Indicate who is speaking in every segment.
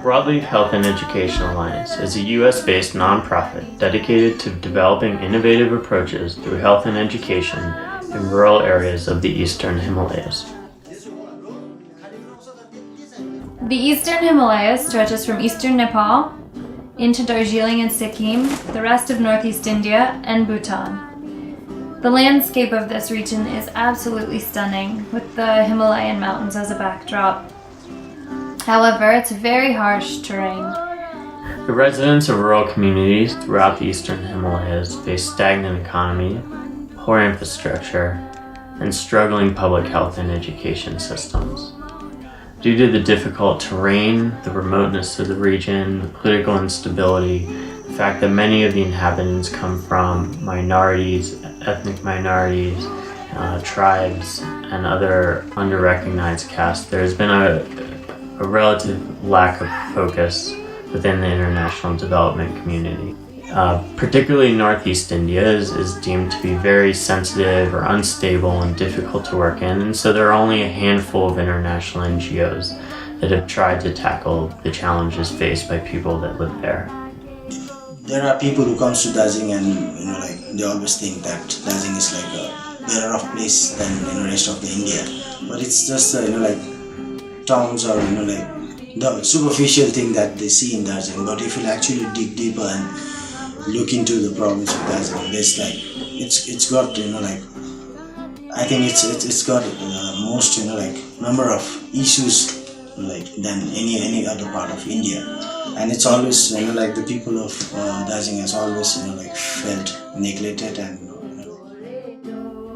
Speaker 1: Broadleaf Health and Education Alliance is a U.S.-based nonprofit dedicated to developing innovative approaches through health and education in rural areas of the Eastern Himalayas.
Speaker 2: The Eastern Himalayas stretches from eastern Nepal into Darjeeling and Sikkim, the rest of Northeast India, and Bhutan. The landscape of this region is absolutely stunning, with the Himalayan mountains as a backdrop. However, it's very harsh terrain.
Speaker 1: The residents of rural communities throughout the Eastern Himalayas face stagnant economy, poor infrastructure, and struggling public health and education systems. Due to the difficult terrain, the remoteness of the region, the political instability, the fact that many of the inhabitants come from minorities, ethnic minorities, tribes, and other under-recognized castes, there has been a relative lack of focus within the international development community. Particularly Northeast India is deemed to be very sensitive or unstable and difficult to work in, and so there are only a handful of international NGOs that have tried to tackle the challenges faced by people that live there.
Speaker 3: There are people who come to Darjeeling and they always think that Darjeeling is like a better off place than rest of the India, but it's just towns or the superficial thing that they see in Darjeeling. But if you actually dig deeper and look into the problems of Darjeeling, there's it's got I think it's got most number of issues than any other part of India, and it's always the people of Darjeeling has always felt neglected. And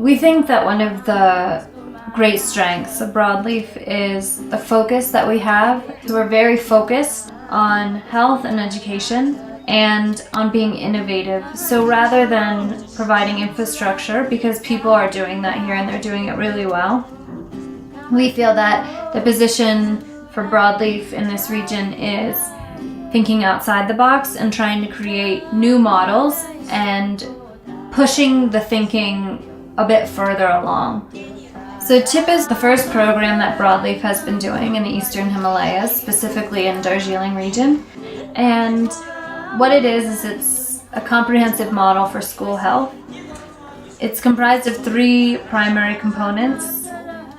Speaker 2: We think that one of the great strengths of Broadleaf is the focus that we have. We're very focused on health and education and on being innovative. So rather than providing infrastructure, because people are doing that here and they're doing it really well, we feel that the position for Broadleaf in this region is thinking outside the box and trying to create new models and pushing the thinking a bit further along. So TIP is the first program that Broadleaf has been doing in the Eastern Himalayas, specifically in Darjeeling region. And what it is it's a comprehensive model for school health. It's comprised of 3 primary components.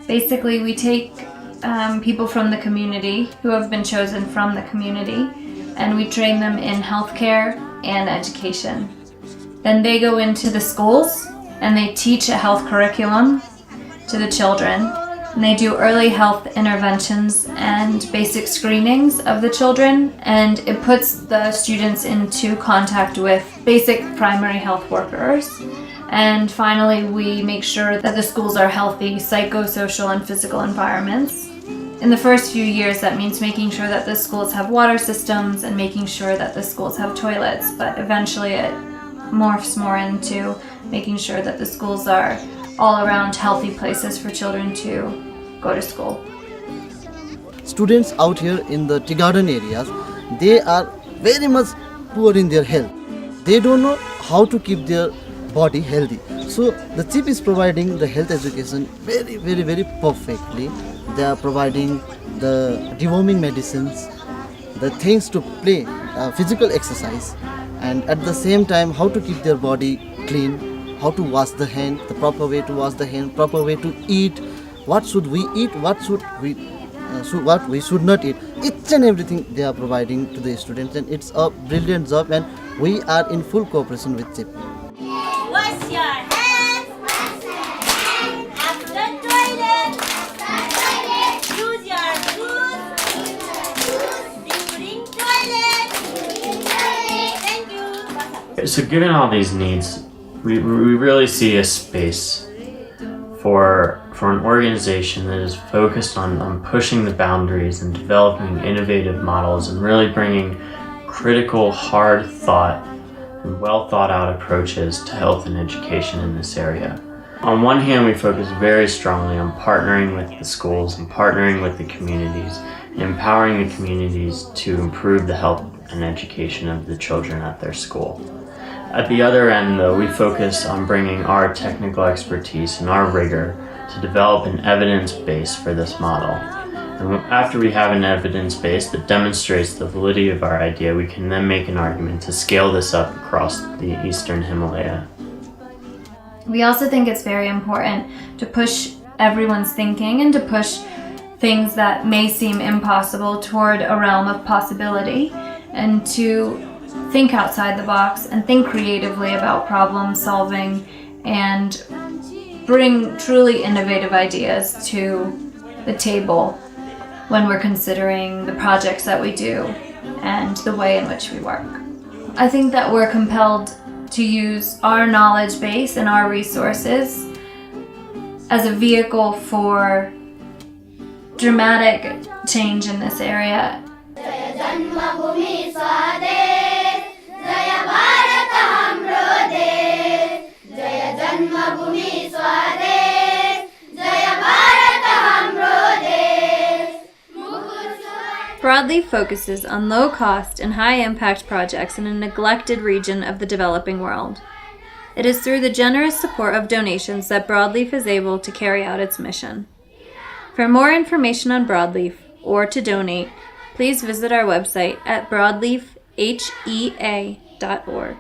Speaker 2: Basically, we take people from the community who have been chosen from the community, and we train them in healthcare and education. Then they go into the schools and they teach a health curriculum to the children, and they do early health interventions and basic screenings of the children, and it puts the students into contact with basic primary health workers. And finally, we make sure that the schools are healthy psychosocial and physical environments. In the first few years, that means making sure that the schools have water systems and making sure that the schools have toilets, but eventually it morphs more into making sure that the schools are all around healthy places for children to go to school.
Speaker 4: Students out here in the tea garden areas, they are very much poor in their health. They don't know how to keep their body healthy. So the CHIP is providing the health education very, very, very perfectly. They are providing the deworming medicines, the things to play, physical exercise, and at the same time how to keep their body clean, how to wash the hand, the proper way to wash the hand, proper way to eat, what should we eat, what we should not eat. Each and everything they are providing to the students, and it's a brilliant job, and we are in full cooperation with CHIP.
Speaker 5: Wash your hands. Wash your hands. After toilet. Use your tooth. During toilet. Thank you.
Speaker 1: So given all these needs, we really see a space for an organization that is focused on pushing the boundaries and developing innovative models and really bringing critical, hard thought and well thought out approaches to health and education in this area. On one hand, we focus very strongly on partnering with the schools and partnering with the communities and empowering the communities to improve the health and education of the children at their school. At the other end, though, we focus on bringing our technical expertise and our rigor to develop an evidence base for this model. And after we have an evidence base that demonstrates the validity of our idea, we can then make an argument to scale this up across the Eastern Himalaya.
Speaker 2: We also think it's very important to push everyone's thinking and to push things that may seem impossible toward a realm of possibility, and to think outside the box and think creatively about problem solving and bring truly innovative ideas to the table when we're considering the projects that we do and the way in which we work. I think that we're compelled to use our knowledge base and our resources as a vehicle for dramatic change in this area. Broadleaf focuses on low-cost and high-impact projects in a neglected region of the developing world. It is through the generous support of donations that Broadleaf is able to carry out its mission. For more information on Broadleaf or to donate, please visit our website at broadleafhea.org.